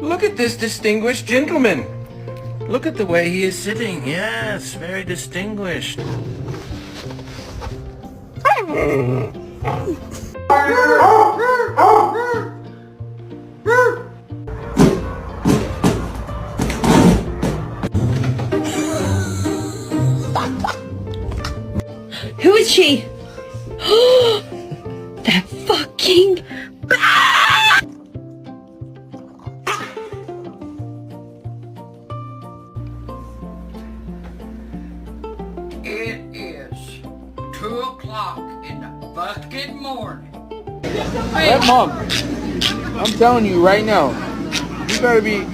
Look at this distinguished gentleman. Look at the way he is sitting. Yes, very distinguished. Who is she? That fucking... It is 2 o'clock in the fucking morning. Hey, Mom, I'm telling you right now, you better be